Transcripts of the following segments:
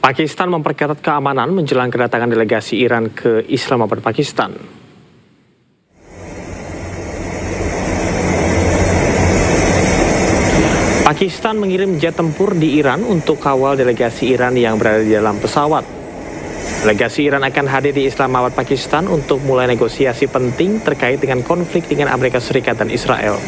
Pakistan memperketat keamanan menjelang kedatangan delegasi Iran ke Islamabad, Pakistan. Pakistan mengirim jet tempur di Iran untuk kawal delegasi Iran yang berada di dalam pesawat. Delegasi Iran akan hadir di Islamabad, Pakistan untuk mulai negosiasi penting terkait dengan konflik dengan Amerika Serikat dan Israel.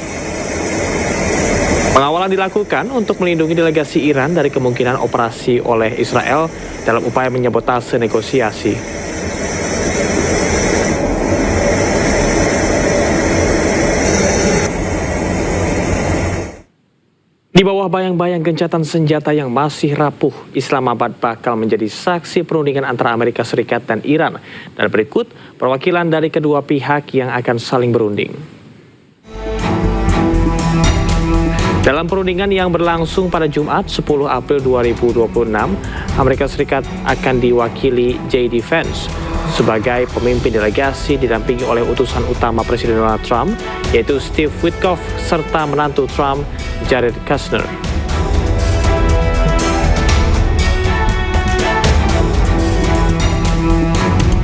Pengawalan dilakukan untuk melindungi delegasi Iran dari kemungkinan operasi oleh Israel dalam upaya menyabotase negosiasi. Di bawah bayang-bayang gencatan senjata yang masih rapuh, Islamabad bakal menjadi saksi perundingan antara Amerika Serikat dan Iran. Dan berikut perwakilan dari kedua pihak yang akan saling berunding. Dalam perundingan yang berlangsung pada Jumat 10 April 2026, Amerika Serikat akan diwakili J.D. Vance sebagai pemimpin delegasi didampingi oleh utusan utama Presiden Donald Trump, yaitu Steve Witkoff, serta menantu Trump, Jared Kushner.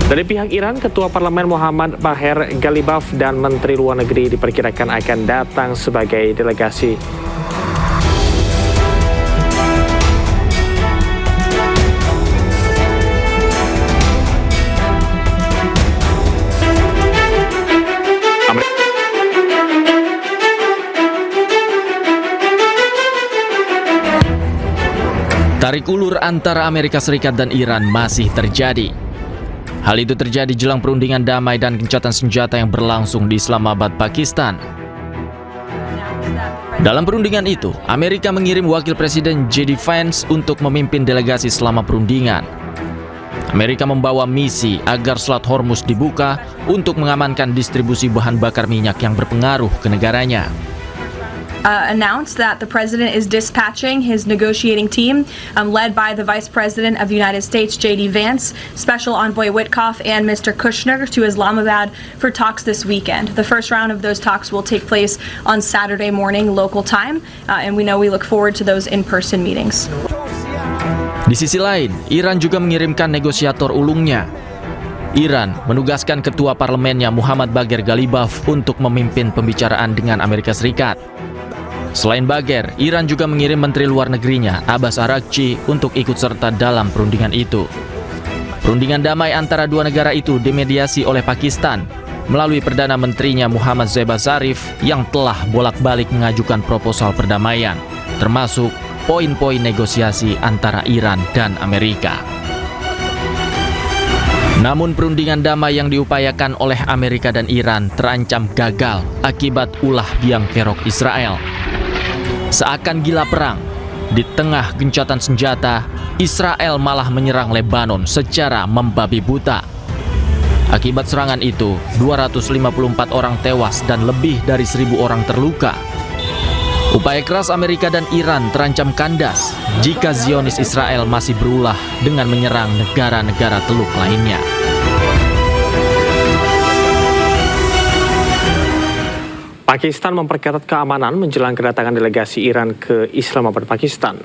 Dari pihak Iran, Ketua Parlemen Muhammad Bagher Ghalibaf dan Menteri Luar Negeri diperkirakan akan datang sebagai delegasi. Tarik ulur antara Amerika Serikat dan Iran masih terjadi. Hal itu terjadi jelang perundingan damai dan gencatan senjata yang berlangsung di Islamabad, Pakistan. Dalam perundingan itu, Amerika mengirim Wakil Presiden J.D. Vance untuk memimpin delegasi selama perundingan. Amerika membawa misi agar Selat Hormuz dibuka untuk mengamankan distribusi bahan bakar minyak yang berpengaruh ke negaranya. Announced that the president is dispatching his negotiating team, led by the Vice President of the United States, J.D. Vance, Special Envoy Witkoff, and Mr. Kushner to Islamabad for talks this weekend. The first round of those talks will take place on Saturday morning local time, and we look forward to those in-person meetings. Di sisi lain, Iran juga mengirimkan negosiator ulungnya. Iran menugaskan Ketua Parlemennya Muhammad Bagher Ghalibaf untuk memimpin pembicaraan dengan Amerika Serikat. Selain Bagher, Iran juga mengirim Menteri Luar Negerinya, Abbas Araghchi, untuk ikut serta dalam perundingan itu. Perundingan damai antara dua negara itu dimediasi oleh Pakistan melalui Perdana Menterinya Muhammad Shehbaz Sharif yang telah bolak-balik mengajukan proposal perdamaian, termasuk poin-poin negosiasi antara Iran dan Amerika. Namun perundingan damai yang diupayakan oleh Amerika dan Iran terancam gagal akibat ulah biang kerok Israel. Seakan gila perang, di tengah gencatan senjata, Israel malah menyerang Lebanon secara membabi buta. Akibat serangan itu, 254 orang tewas dan lebih dari 1.000 orang terluka. Upaya keras Amerika dan Iran terancam kandas jika Zionis Israel masih berulah dengan menyerang negara-negara Teluk lainnya. Pakistan memperketat keamanan menjelang kedatangan delegasi Iran ke Islamabad, Pakistan.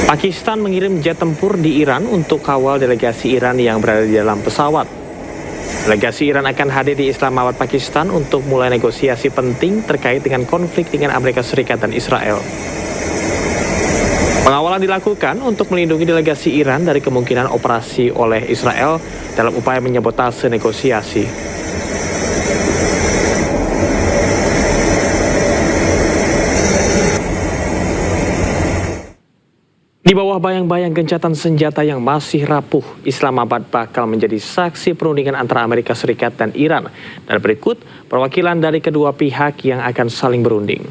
Pakistan mengirim jet tempur di Iran untuk kawal delegasi Iran yang berada di dalam pesawat. Delegasi Iran akan hadir di Islamabad, Pakistan untuk mulai negosiasi penting terkait dengan konflik dengan Amerika Serikat dan Israel. Pengawalan dilakukan untuk melindungi delegasi Iran dari kemungkinan operasi oleh Israel dalam upaya menyabotase negosiasi. Di bawah bayang-bayang gencatan senjata yang masih rapuh, Islamabad bakal menjadi saksi perundingan antara Amerika Serikat dan Iran. Dan berikut perwakilan dari kedua pihak yang akan saling berunding.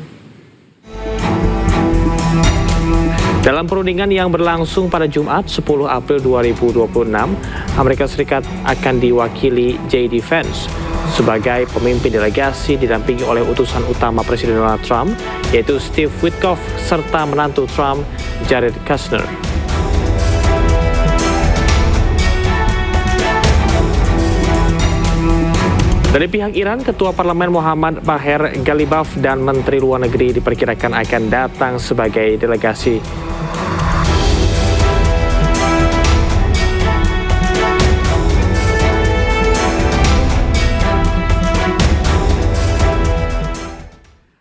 Dalam perundingan yang berlangsung pada Jumat 10 April 2026, Amerika Serikat akan diwakili J.D. Vance sebagai pemimpin delegasi didampingi oleh utusan utama Presiden Donald Trump, yaitu Steve Witkoff, serta menantu Trump, Jared Kushner. Dari pihak Iran, Ketua Parlemen Muhammad Bagher Ghalibaf dan Menteri Luar Negeri diperkirakan akan datang sebagai delegasi.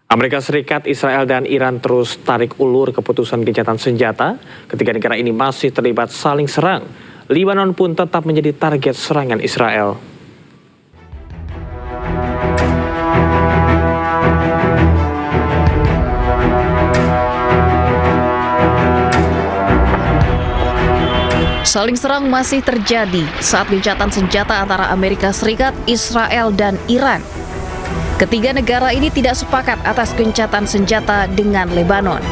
Amerika Serikat, Israel, dan Iran terus tarik ulur keputusan gencatan senjata ketika negara ini masih terlibat saling serang. Lebanon pun tetap menjadi target serangan Israel. Saling serang masih terjadi saat gencatan senjata antara Amerika Serikat, Israel, dan Iran. Ketiga negara ini tidak sepakat atas gencatan senjata dengan Lebanon.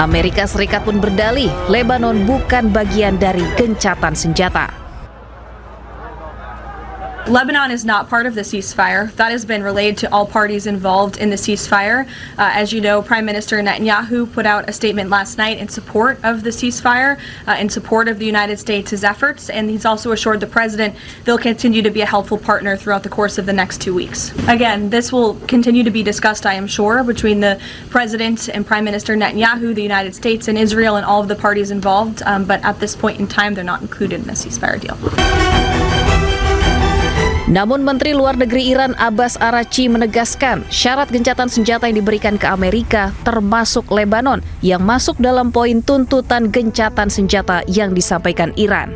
Amerika Serikat pun berdalih Lebanon bukan bagian dari gencatan senjata. Lebanon is not part of the ceasefire. That has been relayed to all parties involved in the ceasefire. As you know, Prime Minister Netanyahu put out a statement last night in support of the ceasefire, in support of the United States' efforts, and he's also assured the president they'll continue to be a helpful partner throughout the course of the next 2 weeks. Again, this will continue to be discussed, I am sure, between the president and Prime Minister Netanyahu, the United States and Israel, and all of the parties involved, but at this point in time, they're not included in the ceasefire deal. Namun Menteri Luar Negeri Iran Abbas Araghchi menegaskan syarat gencatan senjata yang diberikan ke Amerika termasuk Lebanon yang masuk dalam poin tuntutan gencatan senjata yang disampaikan Iran.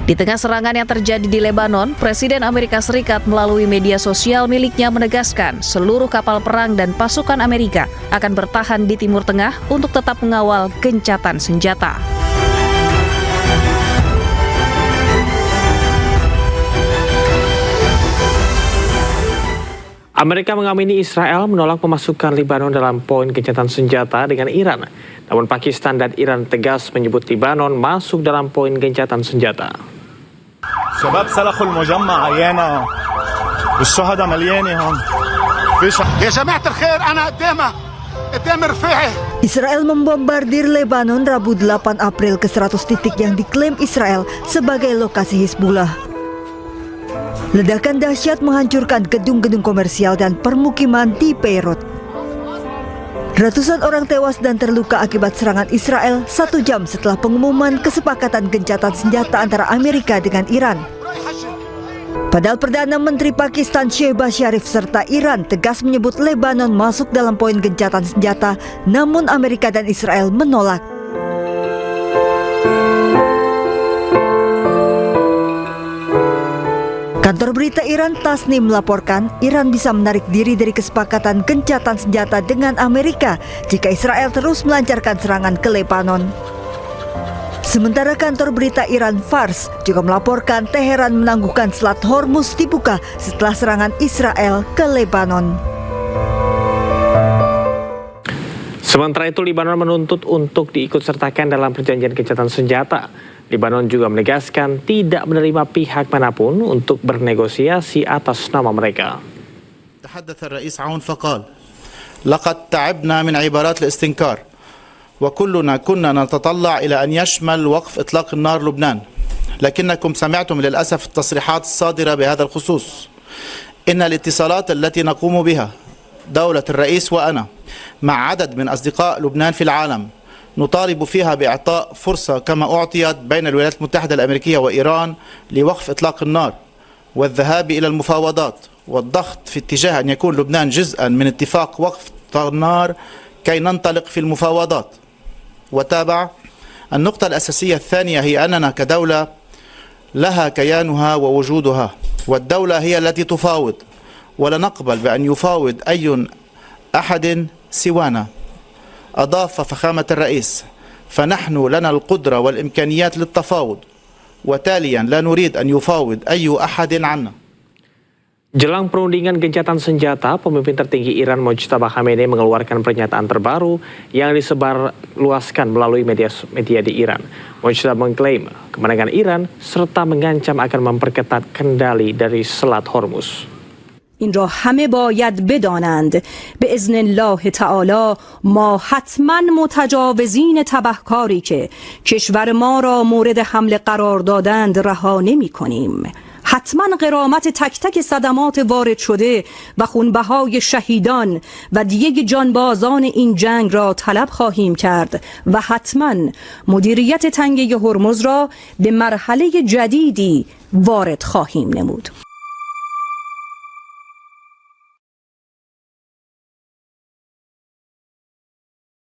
Di tengah serangan yang terjadi di Lebanon, Presiden Amerika Serikat melalui media sosial miliknya menegaskan seluruh kapal perang dan pasukan Amerika akan bertahan di Timur Tengah untuk tetap mengawal gencatan senjata. Amerika mengamini Israel menolak memasukkan Lebanon dalam poin gencatan senjata dengan Iran. Namun Pakistan dan Iran tegas menyebut Lebanon masuk dalam poin gencatan senjata. شباب سلخوا المجمع عيانا والشهداء مليانه هون يا جماعه الخير انا قدام رفيعي. Israel membombardir Lebanon Rabu 8 April ke 100 titik yang diklaim Israel sebagai lokasi Hizbullah. Ledakan dahsyat menghancurkan gedung-gedung komersial dan permukiman di Beirut. Ratusan orang tewas dan terluka akibat serangan Israel 1 jam setelah pengumuman kesepakatan gencatan senjata antara Amerika dengan Iran. Padahal Perdana Menteri Pakistan Shehbaz Sharif serta Iran tegas menyebut Lebanon masuk dalam poin gencatan senjata, namun Amerika dan Israel menolak. Kantor berita Iran Tasnim melaporkan Iran bisa menarik diri dari kesepakatan gencatan senjata dengan Amerika jika Israel terus melancarkan serangan ke Lebanon. Sementara kantor berita Iran Fars juga melaporkan Teheran menangguhkan Selat Hormuz dibuka setelah serangan Israel ke Lebanon. Sementara itu, Lebanon menuntut untuk diikutsertakan dalam perjanjian gencatan senjata. Lebanon juga menegaskan tidak menerima pihak manapun untuk bernegosiasi atas nama mereka. تحدث الرئيس عون فقال لقد تعبنا من عبارات الاستنكار وكلنا كنا نتطلع إلى أن يشمل وقف إطلاق النار لبنان لكنكم سمعتم للأسف التصريحات الصادرة بهذا الخصوص. إن الاتصالات التي نقوم بها دولة الرئيس وأنا مع عدد من أصدقاء لبنان في العالم نطالب فيها بإعطاء فرصة كما أعطيت بين الولايات المتحدة الأمريكية وإيران لوقف إطلاق النار والذهاب إلى المفاوضات والضغط في اتجاه أن يكون لبنان جزءا من اتفاق وقف النار كي ننطلق في المفاوضات. وتابع النقطة الأساسية الثانية هي أننا كدولة لها كيانها ووجودها والدولة هي التي تفاوض ولا نقبل بأن يفاوض أي أحد سوانا. أضاف فخامة الرئيس فنحن لنا القدرة والإمكانيات للتفاوض وتاليا لا نريد أن يفاوض أي أحد عنا. Jelang perundingan gencatan senjata, pemimpin tertinggi Iran Mojtaba Khamenei mengeluarkan pernyataan terbaru yang disebarluaskan melalui media di Iran. Mojtaba mengklaim kemenangan Iran serta mengancam akan memperketat kendali dari Selat Hormuz. این را همه باید بدانند به اذن الله تعالی ما حتما متجاوزین تبهکاری که کشور ما را مورد حمله قرار دادند رها نمی کنیم. حتما غرامت تک تک صدمات وارد شده و خونبهای شهیدان و دیگر جانبازان این جنگ را طلب خواهیم کرد و حتما مدیریت تنگه هرمز را به مرحله جدیدی وارد خواهیم نمود.